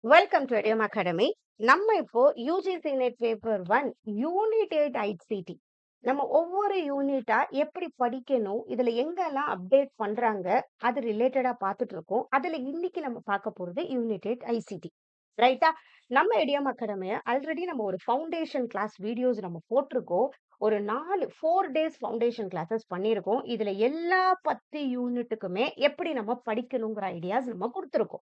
Welcome to எடியம் academy. நம்ம இப்போ UGC net paper 1 unit 8 ICT. நம்ம ஒவ்வொரு யூனிட்டா எப்படி படிக்கணும், இதுல எங்கெல்லாம் அப்டேட் பண்றாங்க, அது ரிலேட்டடா பார்த்துட்டு இருக்கோம். அதுல இன்னைக்கு நம்ம பார்க்க போறது யூனிட் 8 ஐசிடி. ரைட்டா? நம்ம எடியம் அகாடமிய ஆல்ரெடி நம்ம ஒரு ஃபவுண்டேஷன் கிளாஸ் வீடியோஸ் நம்ம போட்டிருக்கோம். ஒரு 4 டேஸ் ஃபவுண்டேஷன் கிளாஸஸ் பண்ணியிருக்கோம். இதுல எல்லா 10 யூனிட்டுக்குமே எப்படி நம்ம படிக்கணுங்கிற ஐடியாஸ் நம்ம குடுத்துருக்கோம்.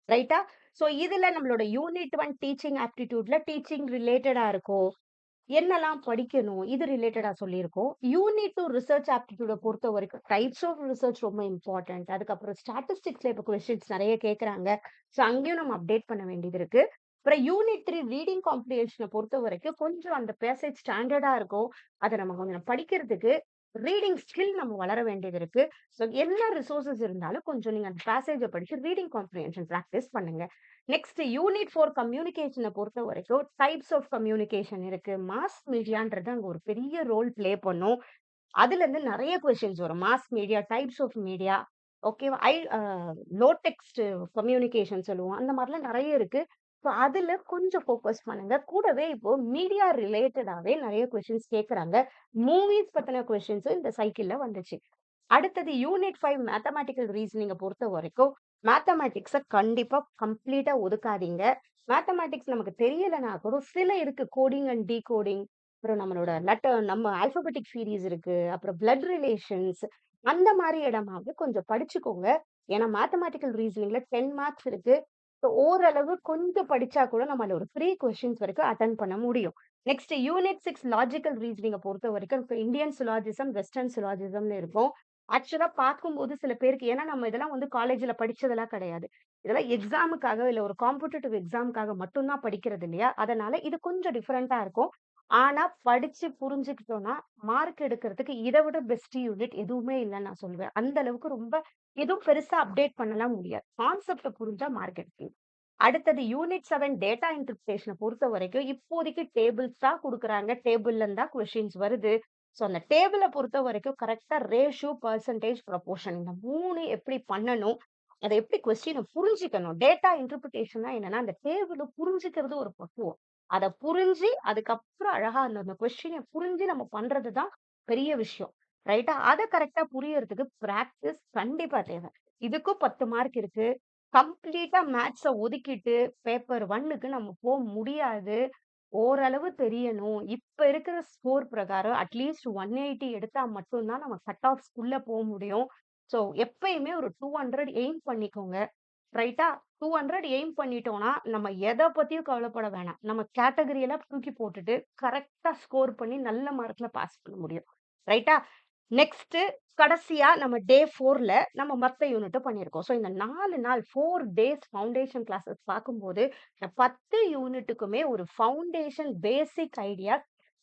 ரைட்டா? சோ இதுல நம்மளோட யூனிட் 1 டீச்சிங் ஆப்டிட்யூட்ல டீச்சிங் ரிலேட்டடா இருக்கும். என்னலாம் படிக்கணும்? இது ரிலேட்டடா சொல்லியிருக்கோம். யூனிட் 2 ரிசர்ச் ஆப்டிட்யூட பொறுத்தவரைக்கும் டைப்ஸ் ஆஃப் ரிசர்ச் ரொம்ப இம்பார்ட்டன்ட். அதுக்கப்புறம் ஸ்டாட்டிஸ்டிக்ஸ்ல இப்ப கொஸ்டின்ஸ் நெறைய கேட்கறாங்க. சோ அங்கேயும் நம்ம அப்டேட் பண்ண வேண்டியது இருக்கு. அப்புறம் யூனிட் 3 ரீடிங் காம்ப்ரிஹென்ஷன பொறுத்தவரைக்கும் கொஞ்சம் அந்த பேசேஜ் ஸ்டாண்டர்டா இருக்கும். அத நம்ம கொஞ்சம் படிக்கிறதுக்கு ரீடிங் ஸ்கில் நம்ம வளர வேண்டியது இருக்கு. சோ என்ன ரிசோர்ஸஸ் இருந்தாலும் கொஞ்சம் நீங்க அந்த பேசேஜ படிச்சு ரீடிங் காம்ப்ரிஹென்ஷன் பிராக்டிஸ் பண்ணுங்க. நெக்ஸ்ட் யூனிட் 4 கம்யூனிகேஷன பொறுத்தவரைக்கும் டைப்ஸ் ஆஃப் கம்யூனிகேஷன் இருக்கு. மாஸ் மீடியான்றது அங்க ஒரு பெரிய ரோல் ப்ளே பண்ணும். அதுலருந்து நெறைய கொஸ்டின்ஸ் வரும். Mass media, types of media, ஓகேவா? லோ டெக்ஸ்ட் கம்யூனிகேஷன் சொல்லுவோம். அந்த மாரிலாம் நெறைய இருக்கு. ஸோ அதுல கொஞ்சம் ஃபோக்கஸ் பண்ணுங்க. கூடவே இப்போ மீடியா ரிலேட்டடாவே நெறைய கொஸ்டின்ஸ் கேட்கறாங்க. மூவிஸ் பத்தின கொஸ்டின்ஸும் இந்த சைக்கிள்ல வந்துச்சு. அடுத்தது யூனிட் 5 மேத்தமேட்டிக்கல் ரீசனிங்க பொறுத்தவரைக்கும், மேத்தமேட்டிக்ஸ கண்டிப்பா கம்ப்ளீட்டா ஒதுக்காதீங்க. மேத்தமேட்டிக்ஸ் நமக்கு தெரியலனா கூட சில இருக்கு. கோடிங் அண்ட் டிகோடிங், அப்புறம் நம்மளோட நம்ம ஆல்பாபெட்டிக் சீரிஸ் இருக்கு. அப்புறம் பிளட் ரிலேஷன்ஸ், அந்த மாரி இடமாவது கொஞ்சம் படிச்சுக்கோங்க. ஏன்னா மேத்தமேட்டிக்கல் ரீசனிங்ல 10 மார்க்ஸ் இருக்கு. ஸோ ஓரளவு கொஞ்சம் படிச்சா கூட நம்ம அதுல ஒரு 3 கொஸ்டின்ஸ் வரைக்கும் அட்டெண்ட் பண்ண முடியும். நெக்ஸ்ட் யூனிட் 6 லாஜிக்கல் ரீசனிங்க பொறுத்தவரைக்கும் இப்ப இந்தியன் சிலாஜிசம், வெஸ்டர்ன் சிலாஜிசம்னு இருக்கும். ஆக்சுவலா பார்க்கும்போது சில பேருக்கு ஏன்னா நம்ம இதெல்லாம் வந்து காலேஜ்ல படிச்சதெல்லாம் கிடையாது. இதெல்லாம் எக்ஸாமுக்காக இல்ல ஒரு காம்படிட்டிவ் எக்ஸாம்க்காக மட்டும் தான் படிக்கிறது இல்லையா? அதனால இது கொஞ்சம் டிஃபரெண்ட்டா இருக்கும். ஆனா படிச்சு புரிஞ்சுக்கிட்டோம்னா, மார்க் எடுக்கிறதுக்கு இத விட பெஸ்ட் யூனிட் எதுவுமே இல்லன்னு நான் சொல்லுவேன். அந்த அளவுக்கு ரொம்ப எதுவும் பெருசா அப்டேட் பண்ணலாம் முடியாது. கான்செப்ட்ட புரிஞ்சா மார்க் எடுக்கலாம். அடுத்தது யூனிட் 7 டேட்டா இன்டர்பிரேஷன பொறுத்தவரைக்கும் இப்போதைக்கு டேபிள்ஸ் தான் குடுக்குறாங்க. டேபிள்ல இருந்து தான் கொஸ்டின்ஸ் வருது. சோ அந்த டேபிள பொறுத்தவரைக்கும் கரெக்ட்டா ரேஷியோ, பெர்சன்டேஜ், ப்ரொபோர்ஷன் இந்த 3 எப்படி பண்ணணும்? அத எப்படி கொஸ்டின புரிஞ்சுக்கணும்? டேட்டா இன்டர்பிரிட்டேஷன்னா என்னன்னா, அந்த டேபிள புரிஞ்சுக்கிறது ஒரு பக்குவம். அத புரிஞ்சு, அதுக்கப்புறம் அழகா அந்த அந்த கொஸ்டின புரிஞ்சு நம்ம பண்றது தான் பெரிய விஷயம். ரைட்டா? அத கரெக்ட்டா புரியறதுக்கு பிராக்டிஸ் கண்டிப்பா தேவ. இதுக்கும் 10 மார்க் இருக்கு. கம்ப்ளீட்டா மேத்ஸ ஒதுக்கிட்டு பேப்பர் 1க்கு நம்ம முடியாது. ஓரளவு தெரியணும். இப்ப இருக்கிற ஸ்கோர் பிரகாரம் அட்லீஸ்ட் 180 எடுத்தா மட்டும் தான் நம்ம கட் ஆஃப்ஸ்குள்ள முடியும். ஸோ எப்பயுமே ஒரு 200 எய்ம் பண்ணிக்கோங்க. ரைட்டா? 200 எய்ம் பண்ணிட்டோம்னா, நம்ம எத பத்தியும் கவலைப்பட வேணாம். நம்ம கேட்டகரி எல்லாம் தூக்கி போட்டுட்டு, கரெக்ட்டா ஸ்கோர் பண்ணி நல்ல மார்க்ல பாஸ் பண்ண முடியும். ரைட்டா? நெக்ஸ்ட்டு கடைசியா நம்ம டே 4ல நம்ம மத்த யூனிட்ட பண்ணியிருக்கோம். ஸோ இந்த 4 நாள் 4 டேஸ் ஃபவுண்டேஷன் கிளாஸஸ் பார்க்கும்போது, இந்த 10 யூனிட்டுக்குமே ஒரு ஃபவுண்டேஷன் பேசிக் ஐடியா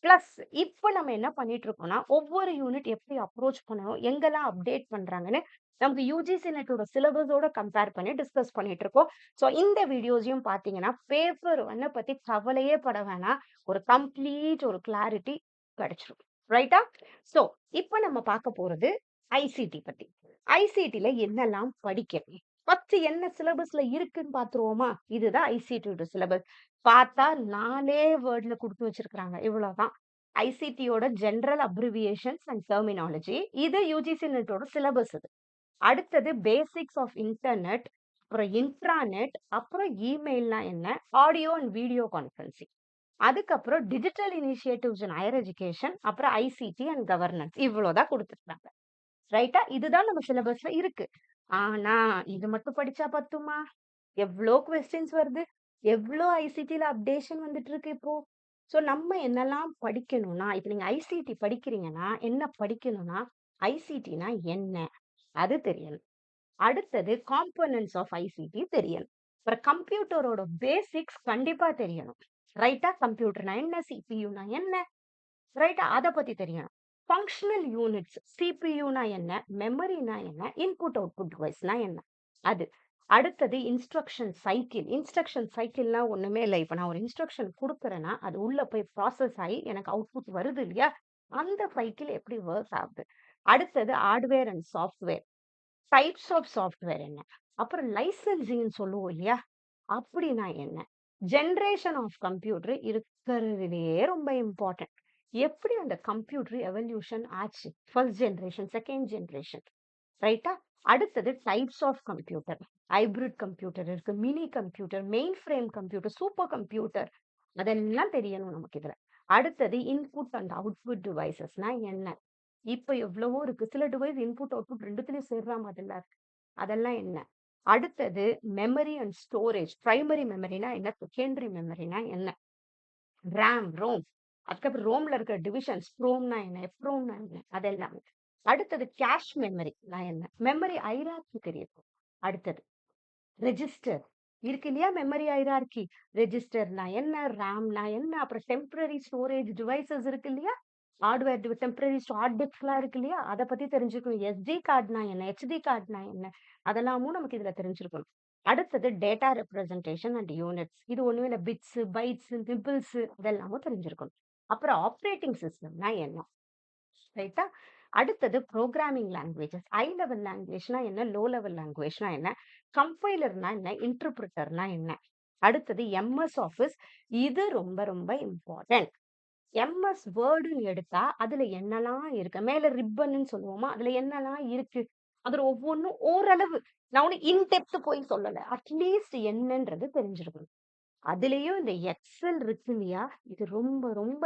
பிளஸ் இப்ப நம்ம என்ன பண்ணிட்டு இருக்கோம்னா, ஒவ்வொரு யூனிட் எப்படி அப்ரோச் பண்ணணும், எங்கெல்லாம் அப்டேட் பண்றாங்கன்னு நமக்கு யுஜிசி நெட்டோட சிலபஸோட கம்பேர் பண்ணி டிஸ்கஸ் பண்ணிட்டு இருக்கோம். ஸோ இந்த வீடியோஸையும் பார்த்தீங்கன்னா, பேப்பர் 1 பத்தி கவலையே பட வேணாம். ஒரு கம்ப்ளீட் ஒரு கிளாரிட்டி கிடைச்சிரும். ரைட்டா? ஸோ இப்ப நம்ம பார்க்க போறது ஐசிடி பத்தி. ஐசிடில என்னெல்லாம் படிக்கணும்? ஃபர்ஸ்ட் என்ன சிலபஸ்ல இருக்குன்னு பார்த்துருவோமா? இதுதான் ஐசிடியோட சிலபஸ். பார்த்தா 4 வேர்ட்ல குடுத்து வச்சிருக்காங்க. இவ்வளவுதான். ஐசிடியோட ஜெனரல் அப்ரிவியேஷன்ஸ் அண்ட் டெர்மினாலஜி. இது யுஜிசி நெட்டோட சிலபஸ் இது. அடுத்தது பேசிக்ஸ் ஆஃப் இன்டர்நெட், அப்புறம் இன்ட்ராநெட், அப்புறம் இமெயில்னா என்ன? Audio and video conferencing. அதுக்கப்புறம் digital initiatives in higher education, அப்புறம் ஐசிடி அண்ட் கவர்னன்ஸ். இவ்வளோதான் குடுத்துருக்காங்க. ரைட்டா? இதுதான் நம்ம சிலபஸ்ல இருக்கு. ஆனா, இது மட்டும் படிச்சா பத்துமா? எவ்ளோ கொஸ்டின்ஸ் வருது? எவ்ளோ ஐசிடில அப்டேஷன் வந்துட்டு இருக்கு இப்போ. சோ நம்ம என்னலாம் படிக்கணும்னா, இப்ப நீங்க ஐசிடி படிக்கிறீங்கன்னா, என்ன படிக்கணும்னா, ஐசிடினா என்ன? அது தெரியணும். அடுத்தது காம்போனன்ட்ஸ் ஆஃப் ஐசிடி தெரியணும். அப்புறம் கம்ப்யூட்டரோட பேசிக்ஸ் கண்டிப்பா தெரியணும். ரைட்டா? கம்ப்யூட்டர்னா என்ன? சிபியுனா என்ன? ரைட்டா? அத பத்தி தெரியணும். ஃபங்ஷனல் யூனிட்ஸ், சிபியுனா என்ன? மெமரினா என்ன? இன்புட், அவுட்புட் டிவைஸ்னா என்ன? அது. அடுத்தது இன்ஸ்ட்ரக்ஷன் சைக்கிள். இன்ஸ்ட்ரக்ஷன் சைக்கிள்னா ஒண்ணுமே இல்ல. இப்ப நான் ஒரு இன்ஸ்ட்ரக்ஷன் குடுக்குறேன்னா, அது உள்ள போய் ப்ராசஸ் ஆயி எனக்கு அவுட்புட் வருது இல்லையா? அந்த சைக்கிள் எப்படி வொர்க் ஆகுது? அடுத்தது hardware and software. Types of software என்ன? அப்புறம் லைசென்சிங்ன்னு சொல்லுவோம் இல்லையா? அப்படின்னா என்ன? ஜெனரேஷன் ஆஃப் கம்ப்யூட்டர் இருக்கிறதுலயே ரொம்ப இம்பார்ட்டன்ட். எப்படி அந்த கம்ப்யூட்டர் எவல்யூஷன் ஆச்சு? First generation, second generation. ரைட்டா? அடுத்தது types of computer. Hybrid computer இருக்கு, mini computer, mainframe computer, super computer. அதெல்லாம் தெரியணும் நமக்கு இதுல. அடுத்தது இன்புட் அண்ட் அவுட்புட் டிவைசஸ்னா என்ன? இப்ப எவ்வளவோ இருக்கு. சில டிவைஸ் இன்புட், அவுட்புட் 2த்துலயும் சேர்ற மாதிரிலாம் இருக்கு. அதெல்லாம் என்ன? அடுத்தது மெமரி அண்ட் ஸ்டோரேஜ். பிரைமரி மெமரினா என்ன? செகண்டரி மெமரினா என்ன? RAM, ROM. அதுக்கப்புறம் ரோம்ல இருக்கிற டிவிஷன்ஸ், ப்ரோம்னா என்ன? எப்ரோம்னா என்ன? அதெல்லாம். அடுத்தது கேஷ் மெமரினா என்ன? மெமரி ஹைரார்கி தெரியும். அடுத்தது ரெஜிஸ்டர். இருக்கு இல்லையா? Memory hierarchy. ரெஜிஸ்டர்னா என்ன? ரேம்னா என்ன? அப்புறம் டெம்பரரி ஸ்டோரேஜ் டிவைசஸ் இருக்கு இல்லையா? ஹார்ட்வேர் டெம்பரரி ஹார்ட் டிஸ்க்லாம் இருக்கு இல்லையா? அத பத்தி தெரிஞ்சுக்கணும். SD கார்ட்னா என்ன? HD கார்ட்னா என்ன? அதெல்லாமும் நமக்கு இதுல தெரிஞ்சிருக்கணும். அடுத்தது டேட்டா ரெப்ரசன்டேஷன் அண்ட் யூனிட்ஸ். இது ஒண்ணுமே இல்ல. பிட்ஸ், பைட்ஸ், நிபிள்ஸ் இதெல்லாமும் தெரிஞ்சிருக்கணும். அப்புறம் ஆப்பரேட்டிங் சிஸ்டம்னா என்ன? ரைட்டா? அடுத்தது புரோகிராமிங் லாங்குவேஜஸ். ஹை லெவல் லாங்குவேஜ்னா என்ன? லோ லெவல் லாங்குவேஜ்னா என்ன? கம்பைலர்னா என்ன? இன்டர்பிரிட்டர்னா என்ன? அடுத்தது எம்எஸ் ஆஃபீஸ். இது ரொம்ப ரொம்ப இம்பார்ட்டன்ட். எம்எஸ் வேர்டுன்னு எடுத்தா அதுல என்னலாம் இருக்கு? மேல ரிப்பன்னு சொல்லுவோமா? அதுல என்னலாம் இருக்கு? அதுல ஒவ்வொன்னும் ஓரளவு நான் ஒண்ணும் இன் டெப்த் போய் சொல்லல. அட்லீஸ்ட் என்னன்றது தெரிஞ்சிருக்கணும். அதுலயும் இந்த எக்ஸல் இருக்கு இல்லையா? இது ரொம்ப ரொம்ப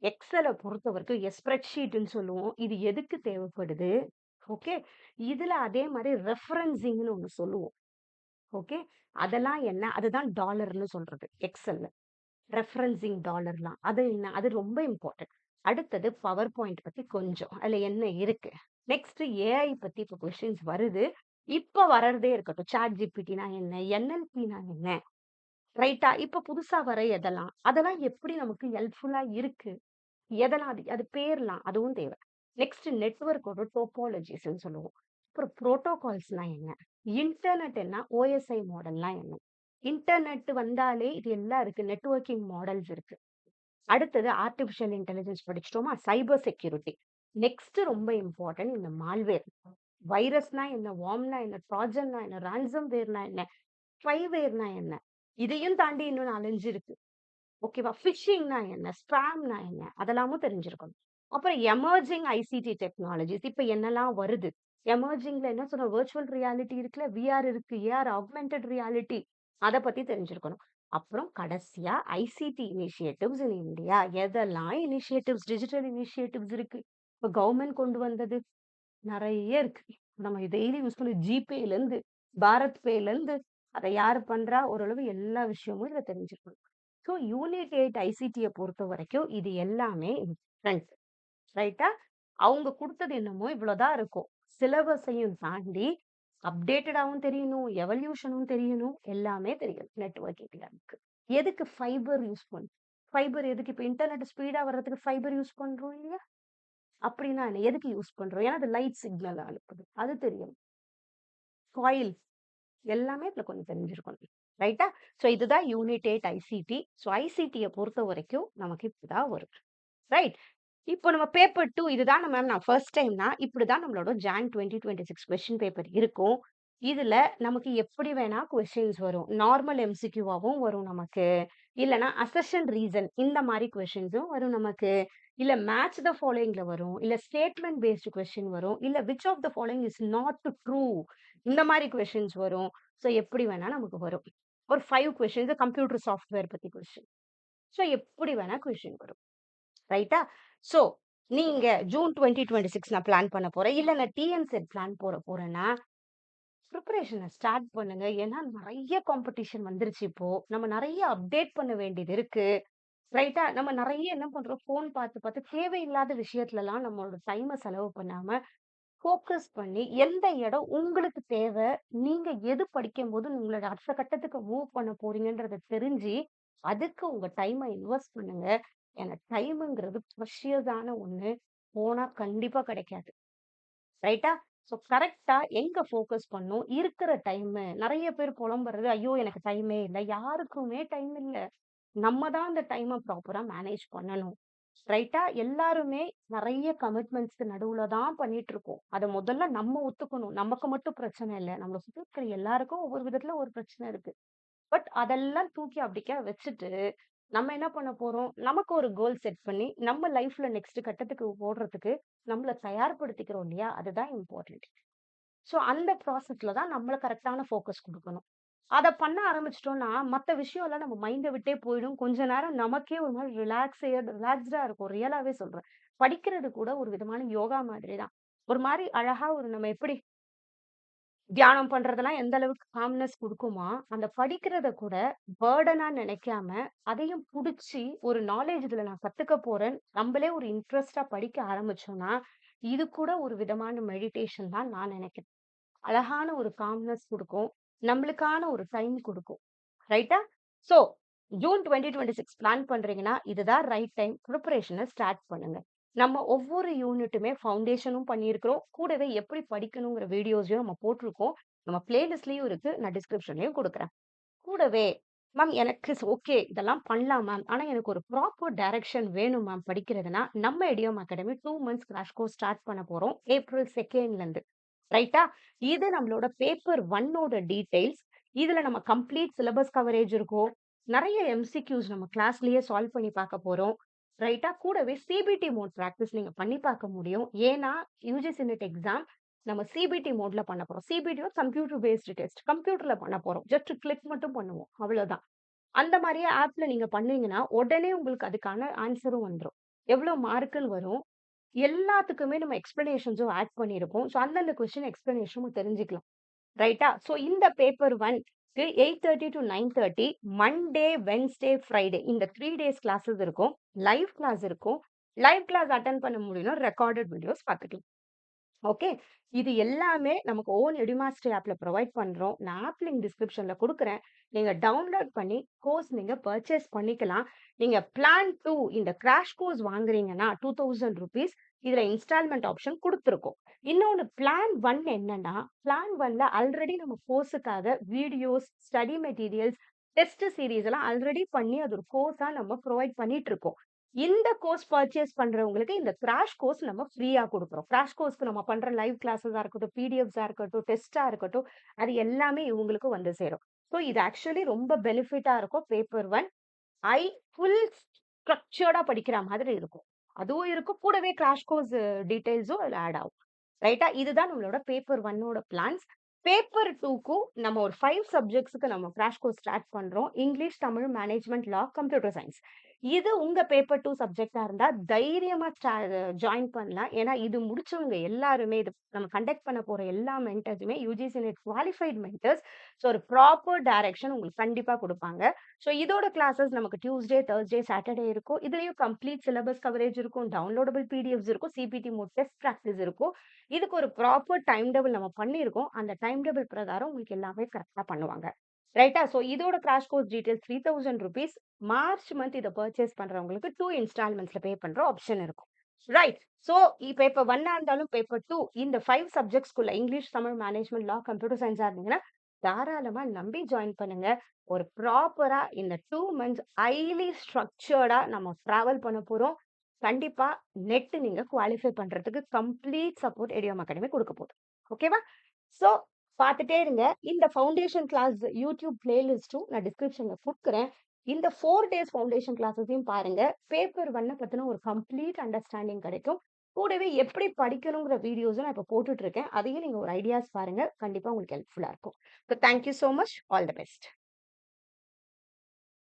எக்ஸல பொறுத்தவரைக்கும் ஸ்ப்ரெட்ஷீட்ன்னு சொல்லுவோம். இது எதுக்கு தேவைப்படுது? ஓகே. இதுல அதே மாரி ரெஃபரன்சிங்ன்னு ஒண்ணு சொல்லுவோம். ஓகே. அதெல்லாம் என்ன? அதுதான் டாலர்ன்னு சொல்றது. எக்ஸல்ல. ரெஃபரன்சிங் டாலர்லாம். அது என்ன? அது ரொம்ப இம்பார்ட்டன்ட். அடுத்தது பவர் பாயிண்ட் பத்தி கொஞ்சம். அதுல என்ன இருக்கு? நெக்ஸ்ட் ஏஐ பத்தி இப்ப கொஸ்டின்ஸ் வருது. இப்ப வர்றதே இருக்கட்டும். சாட் ஜிபிடினா என்ன? NLPனா என்ன? ரைட்டா? இப்ப புதுசா வர எதெல்லாம்? அதெல்லாம் எப்படி நமக்கு ஹெல்ப்ஃபுல்லா இருக்கு? எதெல்லாம் அது அது பேர்லாம் அதுவும் தேவை. நெக்ஸ்ட் நெட்வொர்க்கோட டோபாலஜிஸ்ன்னு சொல்லுவோம். அப்புறம் புரோட்டோகால்ஸ்னா என்ன? இன்டர்நெட் என்ன? OSI மாடல்லாம் என்ன? இன்டர்நெட் வந்தாலே இது எல்லாம் இருக்கு. நெட்வொர்க்கிங் மாடல்ஸ் இருக்கு. அடுத்தது ஆர்டிபிஷியல் இன்டெலிஜென்ஸ் படிச்சிட்டோமா? Cyber security. நெக்ஸ்ட் ரொம்ப இம்பார்ட்டன்ட் இந்த மால்வேர். வைரஸ்னா என்ன? வார்ம்னா என்ன? ட்ராஜன்னா என்ன? ரான்சம் வேர்னா என்ன? ஸ்பைவேர்னா என்ன? இதையும் தாண்டி இன்னும் 4, 5 இருக்கு. ஓகேவா? ஃபிஷிங்னா என்ன? ஸ்பேம்னா என்ன? அதெல்லாமும் தெரிஞ்சிருக்கணும். அப்புறம் எமர்ஜிங் ஐசிடி டெக்னாலஜிஸ் இப்ப என்னலாம் வருது? எமர்ஜிங்ல என்ன சொல்ற விர்ச்சுவல் ரியாலிட்டி இருக்குல்ல, VR இருக்கு, AR ஆக்மென்டட் ரியாலிட்டி அத பத்தி தெரிஞ்சிருக்கணும். அப்புறம் கடைசியா ஐசிடி இனிஷியேட்டிவ்ஸ் இன் இந்தியா. எதெல்லாம் இனிஷியேட்டிவ்ஸ், டிஜிட்டல் இனிஷியேட்டிவ்ஸ் இருக்கு? இப்ப கவர்ன்மெண்ட் கொண்டு வந்தது நெறைய இருக்கு. நம்ம டெய்லி யூஸ் பண்ண ஜிபேலேருந்து, பாரத் பேலேருந்து அத யாரு பண்றா? ஓரளவு எல்லா விஷயமும் இதுல தெரிஞ்சிருக்கணும். ஸோ யூனிட் 8 ஐசிடிய பொறுத்தவரைக்கும் இது எல்லாமே இம்பார்டன்ட். ரைட்டா? அவங்க குடுத்தது என்னமோ இவ்வளோதான் இருக்கும். சிலபஸையும் தாண்டி அப்டேட்டடாவும் தெரியணும், எவல்யூஷனும் தெரியணும், எல்லாமே தெரியணும் நெட்வொர்க்கிங்ல நமக்கு. எதுக்கு ஃபைபர் யூஸ் பண்றோம்? ஃபைபர் எதுக்கு? இப்ப இன்டர்நெட் ஸ்பீடா வர்றதுக்கு ஃபைபர் யூஸ் பண்றோம் இல்லையா? அப்படின்னா என்ன? எதுக்கு யூஸ் பண்றோம்? ஏன்னா அது லைட் சிக்னல் அனுப்புது. அது தெரியும். காயில் எல்லாமே இதுல கொஞ்சம் தெரிஞ்சிருக்கணும். ரைட்டா? ஸோ இதுதான் யூனிட் 8 ஐசிடி. ஸோ ஐசிடிய பொறுத்தவரைக்கும் நமக்கு இப்படிதான் வரும். ரைட்? இப்போ நம்ம பேப்பர் 2 இதுதான் நான் ஃபர்ஸ்ட் டைம்னா இப்படிதான் நம்மளோட ஜான் 2026 கொஸ்டின் பேப்பர் இருக்கும். இதுல நமக்கு எப்படி வேணா கொஸ்டின்ஸ் வரும். நார்மல் எம்சிக்யூவாவும் வரும் நமக்கு. இல்லன்னா அசர்ஷன் ரீசன் இந்த மாரி கொஸ்டின்ஸும் வரும் நமக்கு. இல்ல மேட்ச் த ஃபாலோயிங்ல வரும். இல்ல ஸ்டேட்மெண்ட் பேஸ்ட் கொஸ்டின் வரும். இல்ல which of the following is not true இந்த மாரி கொஸ்டின்ஸ் வரும். ஸோ எப்படி வேணா நமக்கு வரும். ஒரு 5 கொஸ்டின்ஸ் கம்ப்யூட்டர் சாஃப்ட்வேர் பத்தி கொஸ்டின். ஸோ எப்படி வேணா கொஸ்டின் வரும். ரைட்டா? ஸோ நீங்க ஜூன் 2026 நான் பிளான் பண்ண போறேன். இல்ல நான் செட் பிளான் போறேன்னா, ப்ரிப்பரேஷன ஸ்டார்ட் பண்ணுங்க. ஏன்னா நெறைய காம்படிஷன் வந்துருச்சு இப்போ. நம்ம நெறைய அப்டேட் பண்ண வேண்டியது இருக்கு. ரைட்டா? நம்ம நெறைய என்ன பண்றோம், ஃபோன் பார்த்து பார்த்து தேவையில்லாத விஷயத்துலலாம் நம்மளோட டைம செலவு பண்ணாம, ஃபோக்கஸ் பண்ணி எந்த இடம் உங்களுக்கு தேவ, நீங்க எது படிக்கும்போது உங்களோட அடுத்த கட்டத்துக்கு மூவ் பண்ண போறீங்கன்றத தெரிஞ்சு, அதுக்கு உங்க டைம இன்வெஸ்ட் பண்ணுங்க. ஏன்னா டைம்ங்கிறது ப்ரெஷியஸான ஒண்ணு. போனா கண்டிப்பா கிடைக்காது. ரைட்டா? ஸோ கரெக்ட்டா எங்க ஃபோக்கஸ் பண்ணணும்? இருக்கிற டைமு நெறைய பேர் புலம்புறது, "ஐயோ! எனக்கு டைமே இல்ல." யாருக்குமே டைம் இல்ல. நம்ம தான் அந்த டைம ப்ராப்பரா மேனேஜ் பண்ணணும். ரைட்டா? எல்லாருமே நெறைய கமிட்மெண்ட்ஸ்க்கு நடுவுல தான் பண்ணிட்டு இருக்கோம். அத முதல்ல நம்ம ஒத்துக்கணும். நமக்கு மட்டும் பிரச்சனை இல்ல. நம்மள சுத்தி இருக்கிற எல்லாருக்கும் ஒவ்வொரு விதத்துல ஒரு பிரச்சனை இருக்கு. பட் அதெல்லாம் தூக்கி அப்படிக்கா வச்சுட்டு, நம்ம என்ன பண்ண போறோம்? நமக்கு ஒரு கோல் செட் பண்ணி, நம்ம லைஃப்ல நெக்ஸ்ட் கட்டத்துக்கு ஓடுறதுக்கு நம்மள தயார்படுத்திக்கிறோம் இல்லையா? அதுதான் இம்பார்ட்டன்ட். ஸோ அந்த ப்ராசஸ்ல தான் நம்மள கரெக்ட்டான ஃபோக்கஸ் குடுக்கணும். அத பண்ண ஆரம்பிச்சுட்டோம்னா, மத்த விஷயம்லாம் நம்ம மைண்ட விட்டே போயிடும். கொஞ்ச நேரம் நமக்கே ஒரு மாரி ரிலாக்ஸ்டா இருக்கும். ரியலாவே சொல்றேன். படிக்கிறது கூட ஒரு விதமான யோகா மாதிரி தான். ஒரு மாரி அழகா ஒரு நம்ம எப்படி தியானம் பண்றதெல்லாம் எந்த அளவுக்கு காம்னஸ் குடுக்குமோ, அந்த படிக்கிறத கூட பர்டனா நினைக்காம, அதையும் புடிச்சு ஒரு நாலேட்ஜ் இதுல நான் கத்துக்க போறேன். நம்பளே ஒரு இன்ட்ரெஸ்ட்டா படிக்க ஆரம்பிச்சோம்னா, இது கூட ஒரு விதமான மெடிடேஷன் தான் நான் நினைக்கிறேன். அழகான ஒரு காம்னஸ் குடுக்கும். நம்மளுக்கான ஒரு டைம் குடுக்கும். ரைட்டா? ஸோ ஜூன் 2026 பிளான் பண்றீங்கன்னா, இதுதான் ரைட் டைம். பிரிப்பரேஷன ஸ்டார்ட் பண்ணுங்க. நம்ம ஒவ்வொரு யூனிட்டுமே ஃபவுண்டேஷனும் பண்ணியிருக்கிறோம். கூடவே எப்படி படிக்கணுங்கிற வீடியோஸையும் நம்ம போட்டிருக்கோம். நம்ம பிளேலிஸ்ட்லயும் இருக்கு. நான் டிஸ்கிரிப்ஷன்லயும் குடுக்குறேன். கூடவே மேம் எனக்கு ஓகே இதெல்லாம் பண்ணலாம் மேம். ஆனா எனக்கு ஒரு ப்ராப்பர் டைரக்ஷன் வேணும் மேம் படிக்கிறதுனா, நம்ம Idiom Academy 2 months crash course start பண்ண போறோம். ஏப்ரல் 2ண்ட்லருந்து. ரைட்டா? இது நம்மளோட பேப்பர் 1 ஓட டீட்டெயில்ஸ். இதுல நம்ம கம்ப்ளீட் சிலபஸ் கவரேஜ் இருக்கும். நெறைய எம்சிக்யூஸ் நம்ம கிளாஸ்லயே சால்வ் பண்ணி பார்க்க போறோம். ரைட்டா? கூடவே சிபிடி மோட் பிராக்டிஸ் நீங்க பண்ணி பார்க்க முடியும். ஏன்னா, யுஜிசி நெட் எக்ஸாம் நம்ம சிபிடி மோட்ல பண்ண போறோம். சிபிடியோ கம்ப்யூட்டர் பேஸ்டு டெஸ்ட். கம்ப்யூட்டர்ல பண்ண போறோம். ஜஸ்ட் கிளிக் மட்டும் பண்ணுவோம். அவ்வளோதான். அந்த மாரியே ஆப்ல நீங்க பண்ணீங்கன்னா, உடனே உங்களுக்கு அதுக்கான ஆன்ஸரும் வந்துரும். எவ்வளோ மார்க்குன்னு வரும். எல்லாத்துக்குமே நம்ம எக்ஸ்ப்ளனேஷன்ஸும் ஆட் பண்ணியிருப்போம். ஸோ அந்தந்த கொஸ்டின் எக்ஸ்ப்ளனேஷனும் தெரிஞ்சுக்கலாம். ரைட்டா? ஸோ இந்த பேப்பர் 1க்கு 8:30 டூ 9:30 மண்டே, வெட்னஸ்டே, ஃப்ரைடே இந்த 3 டேஸ் கிளாஸஸ் இருக்கும். லைவ் கிளாஸ் இருக்கும். லைவ் கிளாஸ் அட்டெண்ட் பண்ண முடியலனா ரெக்கார்டட் வீடியோஸ் பார்த்துக்கலாம். ஓகே. இது எல்லாமே நமக்கு ஓன் எடுமாஸ்டர் ஆப்ல ப்ரொவைட் பண்றோம். நான் ஆப் லிங்க் டிஸ்கிரிப்ஷன்ல குடுக்குறேன். நீங்க டவுன்லோட் பண்ணி கோர்ஸ் நீங்க பர்ச்சேஸ் பண்ணிக்கலாம். நீங்க பிளான் 2 இந்த கிராஷ் கோர்ஸ் வாங்குறீங்கன்னா ₹2000 இதுல இன்ஸ்டால்மென்ட் ஆப்ஷன் குடுத்துருக்கோம். இன்னொன்னு பிளான் 1 என்னன்னா, பிளான் 1ல ஆல்ரெடி நம்ம கோர்ஸுக்காக videos, study materials, test series எல்லாம் ஆல்ரெடி பண்ணி அது ஒரு கோர்ஸா நம்ம ப்ரொவைட் பண்ணிட்டு இருக்கோம். இந்த கோர்ஸ் பர்ச்சேஸ் பண்றவங்களுக்கு இந்த கிராஷ் கோர்ஸ் நம்ம ஃப்ரீயா குடுக்குறோம். கிராஷ் கோர்ஸ்க்கு நம்ம பண்ற லைவ் கிளாஸஸா இருக்கட்டும், பிடிஎஃப்ஸா இருக்கட்டும், டெஸ்ட்டா இருக்கட்டும், அது எல்லாமே இவங்களுக்கு வந்து சேரும். ஸோ இது ஆக்சுவலி ரொம்ப பெனிஃபிட்டா இருக்கும். பேப்பர் 1 ஐ ஃபுல் ஸ்ட்ரக்சர்டா படிக்கிற மாதிரி இருக்கும். அதுவும் இருக்கும். கூடவே கிராஷ் கோர்ஸ் டீட்டெயில்ஸும் அதுல ஆட் ஆகும். ரைட்டா? இதுதான் நம்மளோட பேப்பர் 1 பிளான்ஸ். பேப்பர் 2க்கும் நம்ம ஒரு 5 சப்ஜெக்ட்ஸ்க்கு நம்ம கிராஷ் கோர்ஸ் ஸ்டார்ட் பண்றோம். இங்கிலீஷ், தமிழ், மேனேஜ்மென்ட், லா, கம்ப்யூட்டர் சயன்ஸ். இது உங்க பேப்பர் 2 சப்ஜெக்ட்டா இருந்தா தைரியமா ஜாயின் பண்ணலாம். ஏன்னா இது முடிச்சவங்க எல்லாருமே இது நம்ம கண்டக்ட் பண்ண போற எல்லா மென்டர்ஸுமே UGC NET qualified mentors. So ஒரு ப்ராப்பர் டைரக்ஷன் உங்களுக்கு கண்டிப்பா குடுப்பாங்க. ஸோ இதோட கிளாஸஸ் நமக்கு டியூஸ்டே, தர்ஸ்டே, சாட்டர்டே இருக்கும். இதுலயும் கம்ப்ளீட் சிலபஸ் கவரேஜ் இருக்கும். டவுன்லோடபிள் பிடிஎஃப்ஸ் இருக்கும். சிபிடி மோட் டெஸ்ட் பிராக்டிஸ் இருக்கும். இதுக்கு ஒரு ப்ராப்பர் டைம் டேபிள் நம்ம பண்ணியிருக்கோம். அந்த டைம் டேபிள் பிரகாரம் உங்களுக்கு எல்லாமே கரெக்ட்டா பண்ணுவாங்க. ரைட்டா? ஸோ இதோட crash course details ₹3000 March month இத பர்ச்சேஸ் பண்றவங்களுக்கு 2 இன்ஸ்டால்மென்ட்ஸ்ல பே பண்ற ஆப்ஷன் இருக்கும். ரைட். ஸோ பேப்பர் 1 இருந்தாலும் பேப்பர் 2 இந்த 5 சப்ஜெக்ட்ஸ்குள்ள இங்கிலீஷ், தமிழ், மேனேஜ்மென்ட், லா, கம்ப்யூட்டர் சயன்ஸா இருந்தீங்கன்னா, தாராளமா நம்பி ஜாயின் பண்ணுங்க. ஒரு ப்ராப்பரா இந்த 2 மந்த்ஸ் ஹைலி ஸ்ட்ரக்சர்டா நம்ம டிராவல் பண்ண போறோம். கண்டிப்பா நெட் நீங்க குவாலிஃபை பண்றதுக்கு கம்ப்ளீட் சப்போர்ட் எடியோம் அகாடமி குடுக்க போகுது. ஓகேவா? ஸோ பார்த்துட்டே இருங்க. இந்த ஃபவுண்டேஷன் கிளாஸ் யூடியூப் பிளேலிஸ்டும் நான் டிஸ்கிரிப்ஷன்ல குடுக்குறேன். இந்த 4 டேஸ் ஃபவுண்டேஷன் கிளாஸஸையும் பாருங்க. பேப்பர் 1 பத்தின ஒரு கம்ப்ளீட் அண்டர்ஸ்டாண்டிங் கிடைக்கும். கூடவே எப்படி படிக்கணுங்கிற வீடியோஸும் நான் இப்ப போட்டுட்டு இருக்கேன். அதையும் நீங்க ஒரு ஐடியாஸ் பாருங்க. கண்டிப்பா உங்களுக்கு ஹெல்ப்ஃபுல்லா இருக்கும். So thank you so much. All the best.